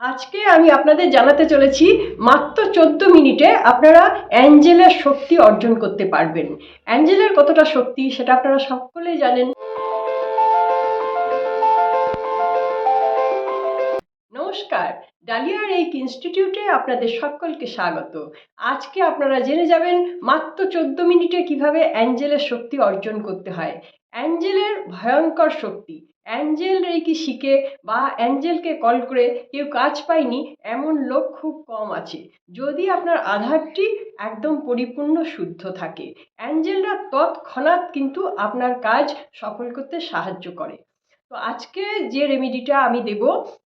আজকে আমি আপনাদের জানাতে চলেছি মাত্র 14 মিনিটে আপনারা অ্যাঞ্জেলের শক্তি অর্জন করতে পারবেন। অ্যাঞ্জেলের কতটা শক্তি সেটা আপনারা সকলেই জানেন। নমস্কার, ডালিয়া রেইকি ইনস্টিটিউটে আপনাদের সকলকে স্বাগত। আজকে আপনারা জেনে যাবেন মাত্র 14 মিনিটে কিভাবে অ্যাঞ্জেলের শক্তি অর্জন করতে হয়। অ্যাঞ্জেলের ভয়ঙ্কর শক্তি। অ্যাঞ্জেল রেইকি শিখে বা অ্যাঞ্জেলকে কল করে কেউ কাজ পায়নি এমন লোক খুব কম আছে, যদি আপনার আধারটি একদম পরিপূর্ণ শুদ্ধ থাকে। অ্যাঞ্জেলরা তৎক্ষণাৎ কিন্তু আপনার কাজ সফল করতে সাহায্য করে। তো আজকে যে রেমেডিটা আমি দেব,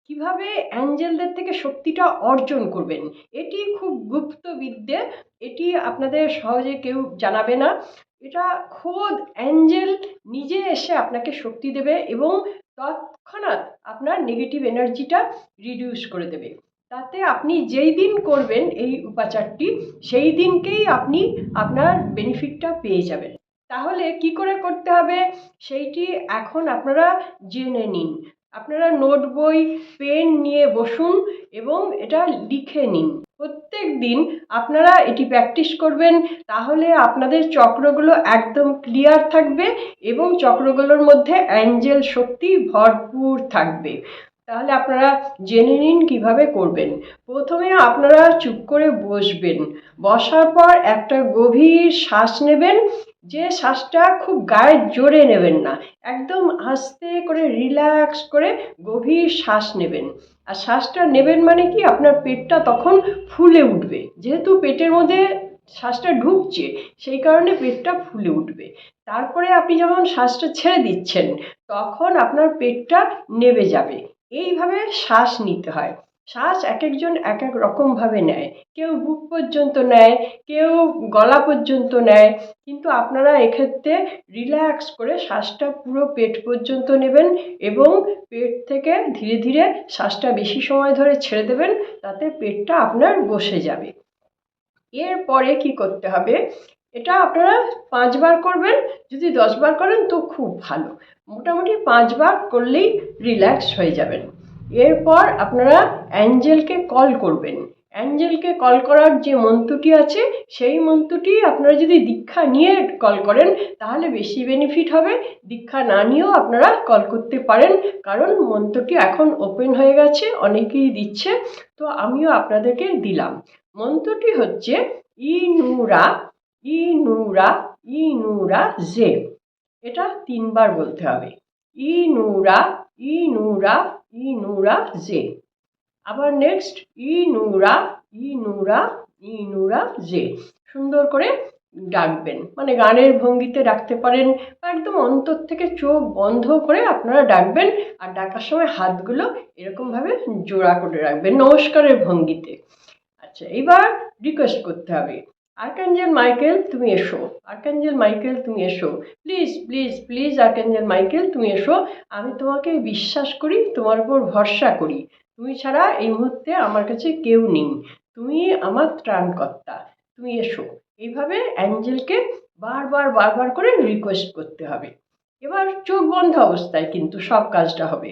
কিভাবে অ্যাঞ্জেলদের থেকে শক্তিটা অর্জন করবেন, এটি খুব গুপ্ত বিদ্যে। এটি আপনাদের সহজে কেউ জানাবে না। এটা খোদ অ্যাঞ্জেল নিজে এসে আপনাকে শক্তি দেবে এবং তৎক্ষণাৎ আপনার নেগেটিভ এনার্জিটা রিডিউস করে দেবে। তাতে আপনি যেই দিন করবেন এই উপাচারটি, সেই দিনকেই আপনি আপনার বেনিফিটটা পেয়ে যাবেন। তাহলে কি করে করতে হবে সেইটি এখন আপনারা জেনে নিন। আপনারা নোট বই পেন নিয়ে বসুন এবং এটা লিখে নিন। প্রত্যেক দিন আপনারা এটি প্র্যাকটিস করবেন, তাহলে আপনাদের চক্রগুলো একদম ক্লিয়ার থাকবে এবং চক্রগুলোর মধ্যে অ্যাঞ্জেল শক্তি ভরপুর থাকবে। তাহলে আপনারা জেনে নিন কিভাবে করবেন। প্রথমে আপনারা চুপ করে বসবেন। বসার পর একটা গভীর শ্বাস নেবেন। যে শ্বাসটা খুব গায়ে জোরে নেবেন না, একদম আস্তে করে রিল্যাক্স করে গভীর শ্বাস নেবেন। আর শ্বাসটা নেবেন মানে কি, আপনার পেটটা তখন ফুলে উঠবে। যেহেতু পেটের মধ্যে শ্বাসটা ঢুকছে, সেই কারণে পেটটা ফুলে উঠবে। তারপরে আপনি যখন শ্বাসটা ছেড়ে দিচ্ছেন, তখন আপনার পেটটা নেবে যাবে। এইভাবে শ্বাস নিতে হয়। শ্বাস এক একজন এক এক রকমভাবে নেয়। কেউ বুক পর্যন্ত নেয়, কেউ গলা পর্যন্ত নেয়, কিন্তু আপনারা এক্ষেত্রে রিল্যাক্স করে শ্বাসটা পুরো পেট পর্যন্ত নেবেন এবং পেট থেকে ধীরে ধীরে শ্বাসটা বেশি সময় ধরে ছেড়ে দেবেন, তাতে পেটটা আপনার বসে যাবে। এরপরে কি করতে হবে, এটা আপনারা 5 বার করবেন। যদি 10 বার করেন তো খুব ভালো, মোটামুটি 5 বার করলেই রিল্যাক্স হয়ে যাবেন। এরপর আপনারা অ্যাঞ্জেলকে কল করবেন। অ্যাঞ্জেলকে কল করার যে মন্ত্রটি আছে, সেই মন্ত্রটি আপনারা যদি দীক্ষা নিয়ে কল করেন তাহলে বেশি বেনিফিট হবে। দীক্ষা না নিয়েও আপনারা কল করতে পারেন, কারণ মন্ত্রটি এখন ওপেন হয়ে গেছে, অনেকেই দিচ্ছে, তো আমিও আপনাদেরকে দিলাম। মন্ত্রটি হচ্ছে ইনুরা ইনুরা ইনুরা জে। এটা 3 বার বলতে হবে। ইনুরা ইনুরা ইনুরা জে। আবার নেক্সট ইনুরা ইনুরা ইনুরা জে। সুন্দর করে ডাকবেন, মানে গানের ভঙ্গিতে ডাকতে পারেন বা একদম অন্তর থেকে চোখ বন্ধ করে আপনারা ডাকবেন। আর ডাকার সময় হাতগুলো এরকমভাবে জোড়া করে রাখবেন নমস্কারের ভঙ্গিতে। আচ্ছা, এবার রিকোয়েস্ট করতে হবে, আর্কাঞ্জেল মাইকেল তুমি এসো, আর্কাঞ্জেল মাইকেল তুমি এসো, please please please archangel Michael তুমি এসো। আমি তোমাকে বিশ্বাস করি, তোমার উপর ভরসা করি। তুমি ছাড়া এই মুহূর্তে আমার কাছে কেউ নেই। তুমি আমার ত্রাণকর্তা, তুমি এসো। এইভাবে অ্যাঞ্জেলকে বারবার বারবার করে রিকোয়েস্ট করতে হবে। এবার চোখ বন্ধ অবস্থায় কিন্তু সব কাজটা হবে।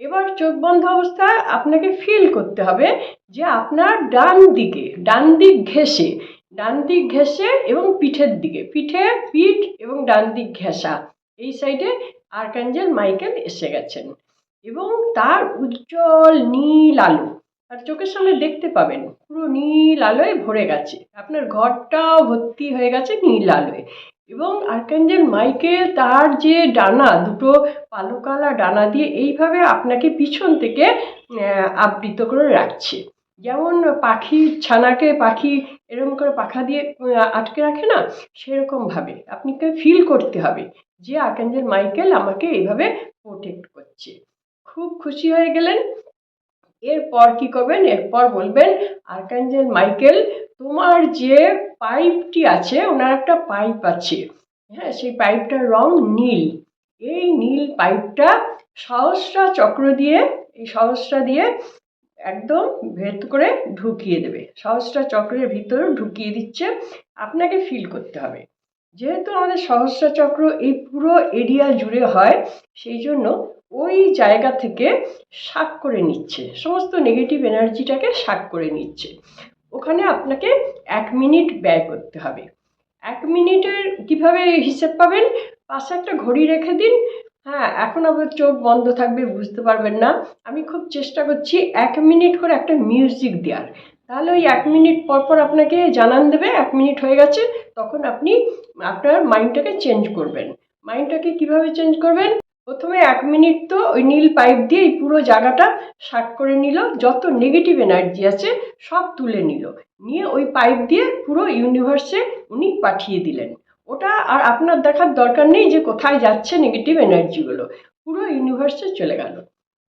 এবার চোখ বন্ধ অবস্থায় আপনাকে ফিল করতে হবে যে আপনার ডান দিক ঘেঁষে এবং পিঠের দিকে, পিঠ এবং ডান দিক ঘেঁষা, এই সাইডে আর্কাঞ্জেল মাইকেল এসে গেছেন এবং তার উজ্জ্বল নীল আলো আর চোখের সামনে দেখতে পাবেন পুরো নীল আলোয় ভরে গেছে। আপনার ঘরটাও ভর্তি হয়ে গেছে নীল আলোয়। এবং আর্কাঞ্জেল মাইকেল তার যে ডানা, দুটো পালকালা ডানা দিয়ে এইভাবে আপনাকে পিছন থেকে আবৃত করে রাখছে। যেমন পাখির ছানাকে পাখি এরকম করে পাখা দিয়ে আটকে রাখে না, সেরকমভাবে আপনাকে ফিল করতে হবে যে আর্কাঞ্জেল মাইকেল আমাকে এইভাবে প্রোটেক্ট করছে। খুব খুশি হয়ে গেলেন। এরপর কি করবেন, এরপর বলবেন, আর্কাঞ্জেল মাইকেল তোমার যে পাইপটি আছে, ওনার একটা পাইপ আছে, হ্যাঁ, সেই পাইপটার রং নীল। এই নীল পাইপটা সহস্রা চক্র দিয়ে, এই সহস্রা দিয়ে একদম ভেদ করে ঢুকিয়ে দেবে। সহস্রা চক্রের ভিতরে ঢুকিয়ে দিচ্ছে, আপনাকে ফিল করতে হবে। যেহেতু আমাদের সহস্রা চক্র এই পুরো এরিয়া জুড়ে হয়, সেই জন্য ওই জায়গা থেকে শাক করে নিচ্ছে, সমস্ত নেগেটিভ এনার্জিটাকে শাক করে নিচ্ছে। ওখানে আপনাকে 1 মিনিট ব্যয় করতে হবে। 1 মিনিটের কিভাবে হিসেব পাবেন? পাশে একটা ঘড়ি রেখে দিন। হ্যাঁ, এখন আবার চোখ বন্ধ থাকবে, বুঝতে পারবেন না। আমি খুব চেষ্টা করছি 1 মিনিট করে একটা মিউজিক দেওয়ার। তাহলে ওই 1 মিনিট পর পর আপনাকে জানান দেবে 1 মিনিট হয়ে গেছে। তখন আপনি আপনার মাইন্ডটাকে চেঞ্জ করবেন। মাইন্ডটাকে কিভাবে চেঞ্জ করবেন? প্রথমে 1 মিনিট তো ওই নীল পাইপ দিয়ে এই পুরো জায়গাটা শাক করে নিল, যত নেগেটিভ এনার্জি আছে সব তুলে নিল, নিয়ে ওই পাইপ দিয়ে পুরো ইউনিভার্সে উনি পাঠিয়ে দিলেন। ওটা আর আপনার দেখার দরকার নেই যে কোথায় যাচ্ছে নেগেটিভ এনার্জিগুলো, পুরো ইউনিভার্সে চলে গেল।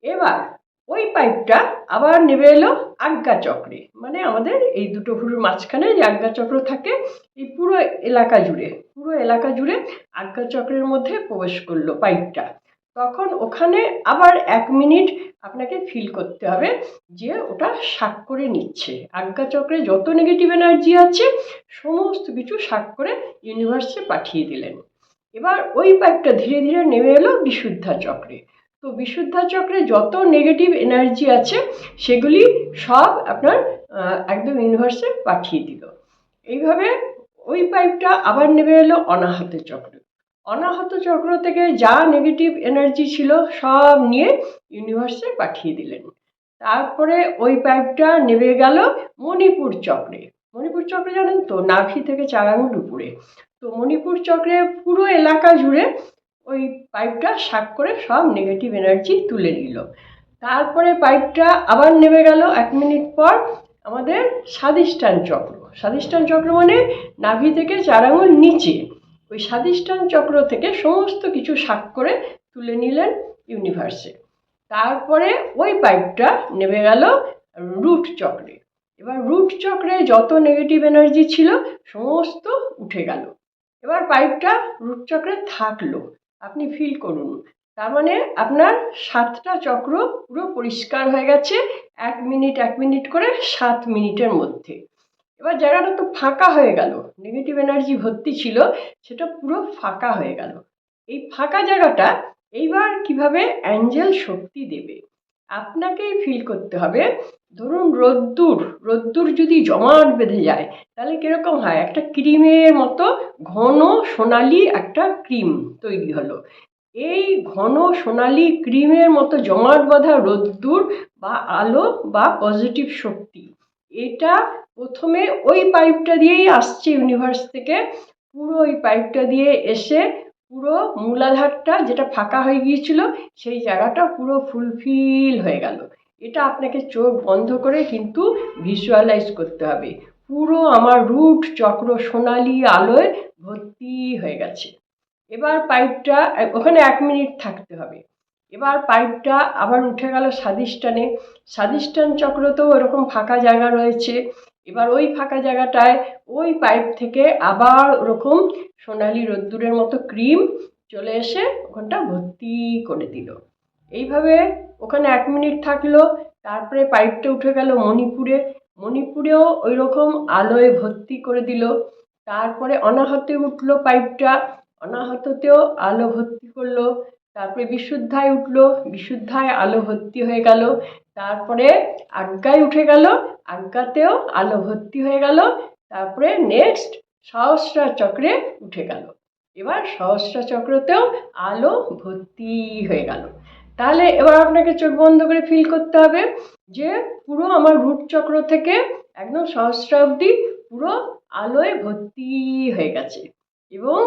এবার ওই পাইপটা আবার নেমে এলো আজ্ঞা চক্রে, মানে আমাদের এই দুটো ভুরুর মাঝখানে যে আজ্ঞা চক্র থাকে, এই পুরো এলাকা জুড়ে আজ্ঞা চক্রের মধ্যে প্রবেশ করলো পাইপটা। তখন ওখানে আবার 1 মিনিট আপনাকে ফিল করতে হবে যে ওটা শাক করে নিচ্ছে। আজ্ঞা চক্রে যত নেগেটিভ এনার্জি আছে সমস্ত কিছু শাক করে ইউনিভার্সে পাঠিয়ে দিলেন। এবার ওই পাইপটা ধীরে ধীরে নেমে এলো বিশুদ্ধা চক্রে। তো বিশুদ্ধা চক্রে যত নেগেটিভ এনার্জি আছে সেগুলি সব আপনার একদম ইউনিভার্সে পাঠিয়ে দিল। এইভাবে ওই পাইপটা আবার নেমে এলো অনাহত চক্রে। অনাহত চক্র থেকে যা নেগেটিভ এনার্জি ছিল সব নিয়ে ইউনিভার্সে পাঠিয়ে দিলেন। তারপরে ওই পাইপটা নেমে গেল মণিপুর চক্রে। মণিপুর চক্রে জানেন তো, নাভি থেকে 4 আঙুল উপরে। তো মণিপুর চক্রে পুরো এলাকা জুড়ে ওই পাইপটা শাক করে সব নেগেটিভ এনার্জি তুলে নিল। তারপরে পাইপটা আবার নেমে গেল 1 মিনিট পর আমাদের স্বাধিষ্ঠান চক্র। স্বাধিষ্ঠান চক্র মানে নাভি থেকে 4 আঙুল নিচে, ওই স্বাধিষ্ঠান চক্র থেকে সমস্ত কিছু শাক করে তুলে নিলেন ইউনিভার্সে। তারপরে ওই পাইপটা নেমে গেল রুট চক্রে। এবার রুট চক্রে যত নেগেটিভ এনার্জি ছিল সমস্ত উঠে গেল। এবার পাইপটা রুট চক্রে থাকলো, আপনি ফিল করুন। তার মানে আপনার 7টা চক্র পুরো পরিষ্কার হয়ে গেছে 1 মিনিট করে 7 মিনিটের মধ্যে। এবার জায়গাটা তো ফাঁকা হয়ে গেল, নেগেটিভ এনার্জি ভর্তি ছিল, সেটা পুরো ফাঁকা হয়ে গেল। এই ফাঁকা জায়গাটা এইবার কিভাবে অ্যাঞ্জেল শক্তি দেবে আপনাকেই ফিল করতে হবে। ধরুন রোদ্দুর যদি জমাট বেঁধে যায় তাহলে কিরকম হয়? একটা ক্রিমের মতো ঘন সোনালি একটা ক্রিম তৈরি হলো। এই ঘন সোনালি ক্রিমের মতো জমাট বাঁধা রোদ্দুর বা আলো বা পজিটিভ শক্তি, এটা প্রথমে ওই পাইপটা দিয়েই আসছে ইউনিভার্স থেকে। পুরো ওই পাইপটা দিয়ে এসে পুরো মূলাধারটা যেটা ফাঁকা হয়ে গিয়েছিল সেই জায়গাটা পুরো ফুলফিল হয়ে গেল। এটা আপনাকে চোখ বন্ধ করে কিন্তু ভিজুয়ালাইজ করতে হবে। পুরো আমার রুট চক্র সোনালি আলোয় ভর্তি হয়ে গেছে। এবার পাইপটা ওখানে 1 মিনিট থাকতে হবে। এবার পাইপটা আবার উঠে গেল স্বাধিষ্ঠানে। স্বাধিষ্ঠান চক্রতেও এরকম ফাঁকা জায়গা রয়েছে। এবার ওই ফাঁকা জায়গাটায় ওই পাইপ থেকে আবার ওরকম সোনালি রোদ্দুরের মতো ক্রিম চলে এসে ওখানটা ভর্তি করে দিল। এইভাবে ওখানে 1 মিনিট থাকলো। তারপরে পাইপটা উঠে গেল মণিপুরেও ওই রকম আলোয় ভর্তি করে দিল। তারপরে অনাহতে উঠলো পাইপটা, অনাহততেও আলো ভর্তি করলো। তারপরে বিশুদ্ধায় উঠলো, বিশুদ্ধায় আলো ভর্তি হয়ে গেল। তারপরে আজ্ঞায় উঠে গেল, আজ্ঞাতেও আলো ভর্তি হয়ে গেল। তারপরে নেক্সট সহস্রার চক্রে উঠে গেল। এবার সহস্রার চক্রতেও আলো ভর্তি হয়ে গেল। তাহলে এবার আপনাকে চোখ বন্ধ করে ফিল করতে হবে যে পুরো আমার রুট চক্র থেকে একদম সহস্রা অবধি পুরো আলোয় ভর্তি হয়ে গেছে। এবং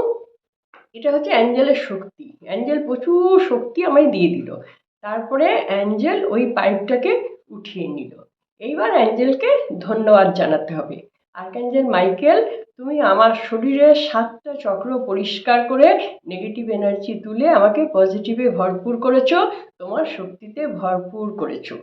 এটা হচ্ছে অ্যাঞ্জেলের শক্তি। অ্যাঞ্জেল প্রচুর শক্তি আমায় দিয়ে দিল। তারপরে অ্যাঞ্জেল ওই পাইপটাকে উঠিয়ে নিল। এইবার অ্যাঞ্জেলকে ধন্যবাদ জানাতে হবে। আর্কঅ্যাঞ্জেল মাইকেল, তুমি আমার শরীরের 7টা চক্র পরিষ্কার করে নেগেটিভ এনার্জি তুলে আমাকে পজিটিভে ভরপুর করেছো, তোমার শক্তিতে ভরপুর করেছো।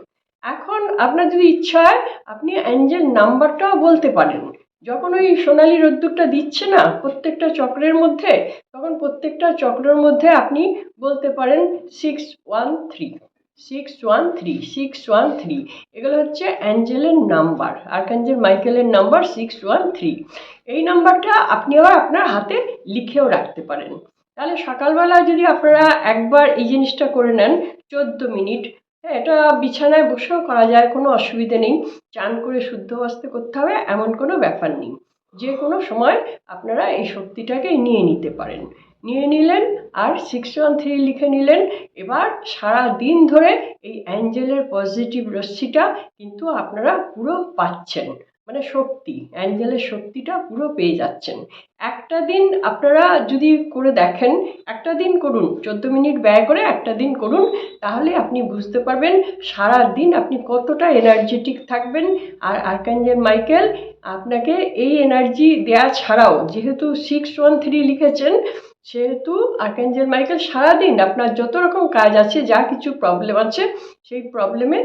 এখন আপনার যদি ইচ্ছা হয় আপনি অ্যাঞ্জেল নাম্বারটাও বলতে পারেন। যখন ওই সোনালি রোদ্দুরটা দিচ্ছে না প্রত্যেকটা চক্রের মধ্যে, তখন প্রত্যেকটা চক্রের মধ্যে আপনি বলতে পারেন 613 613 613। এগুলো হচ্ছে অ্যাঞ্জেলের নাম্বার, আর্কঅ্যাঞ্জেল মাইকেলের নাম্বার 613। এই নাম্বারটা আপনি আবার আপনার হাতে লিখেও রাখতে পারেন। তাহলে সকালবেলা যদি আপনারা একবার এই জিনিসটা করে নেন, 14 মিনিট। হ্যাঁ, এটা বিছানায় বসেও করা যায়, কোনো অসুবিধে নেই। চান করে শুদ্ধ বস্ত্রে করতে হবে এমন কোনো ব্যাপার নেই। যে কোনো সময় আপনারা এই শক্তিটাকে নিয়ে নিতে পারেন। নিয়ে নিলেন আর 613 লিখে নিলেন। এবার সারা দিন ধরে এই অ্যাঞ্জেলের পজিটিভ রশ্মিটা কিন্তু আপনারা পুরো পাচ্ছেন, মানে শক্তি, অ্যাঞ্জেলের শক্তিটা পুরো পেয়ে যাচ্ছেন। একটা দিন আপনারা যদি করে দেখেন, একটা দিন করুন, 14 মিনিট ব্যয় করে একটা দিন করুন, তাহলে আপনি বুঝতে পারবেন সারা দিন আপনি কতটা এনার্জেটিক থাকবেন। আর আর্কাঞ্জেল মাইকেল আপনাকে এই এনার্জি দেয়া ছাড়াও, যেহেতু 613 লিখেছেন, সেহেতু আর্কাঞ্জেল মাইকেল সারাদিন আপনার যত রকম কাজ আছে, যা কিছু প্রবলেম আছে, সেই প্রবলেমে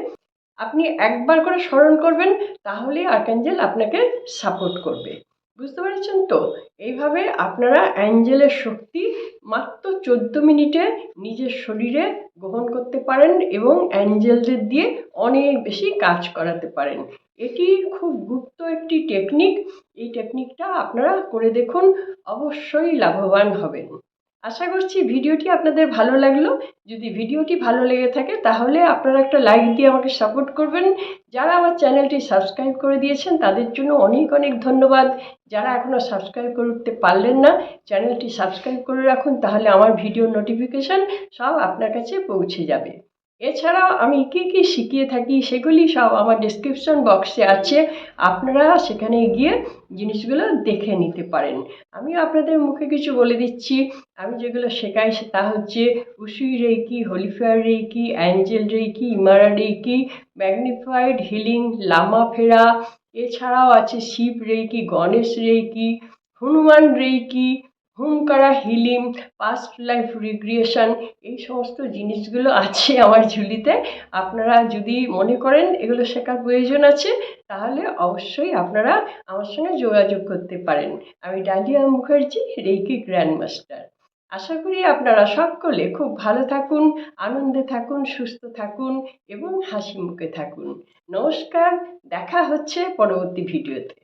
আপনি একবার করে স্মরণ করবেন, তাহলে আর্কাঞ্জেল আপনাকে সাপোর্ট করবে। বুঝতে পেরেছেন তো? এইভাবে আপনারা অ্যাঞ্জেলের শক্তি মাত্র 14 মিনিটে নিজের শরীরে গ্রহণ করতে পারেন এবং অ্যাঞ্জেলদের দিয়ে অনেক বেশি কাজ করাতে পারেন। এটি খুব গুপ্ত একটি টেকনিক। এই টেকনিকটা আপনারা করে দেখুন, অবশ্যই লাভবান হবেন। আশা করছি ভিডিওটি আপনাদের ভালো লাগলো। যদি ভিডিওটি ভালো লেগে থাকে তাহলে আপনারা একটা লাইক দিয়ে আমাকে সাপোর্ট করবেন। যারা আমার চ্যানেলটি সাবস্ক্রাইব করে দিয়েছেন তাদের জন্য অনেক অনেক ধন্যবাদ। যারা এখনও সাবস্ক্রাইব করতে পারলেন না, চ্যানেলটি সাবস্ক্রাইব করে রাখুন, তাহলে আমার ভিডিওর নোটিফিকেশান সব আপনার কাছে পৌঁছে যাবে। এছাড়াও আমি কী কী শিখিয়ে থাকি সেগুলি সব আমার ডেসক্রিপশন বক্সে আছে, আপনারা সেখানে গিয়ে জিনিসগুলো দেখে নিতে পারেন। আমিও আপনাদের মুখে কিছু বলে দিচ্ছি। আমি যেগুলো শেখাই তা হচ্ছে Usui reiki, holy fire reiki, angel reiki, Imara reiki, magnified healing, Lama Fera. এছাড়াও আছে Shiva reiki, Ganesh reiki, Hanuman reiki, Humkara healing, past life regression. এই সমস্ত জিনিসগুলো আছে আমার ঝুলিতে। আপনারা যদি মনে করেন এগুলো শেখার প্রয়োজন আছে, তাহলে অবশ্যই আপনারা আমার সঙ্গে যোগাযোগ করতে পারেন। আমি ডালিয়া মুখার্জি, রেইকি গ্র্যান্ডমাস্টার। আশা করি আপনারা সকলে খুব ভালো থাকুন, আনন্দে থাকুন, সুস্থ থাকুন এবং হাসি মুখে থাকুন। নমস্কার, দেখা হচ্ছে পরবর্তী ভিডিওতে।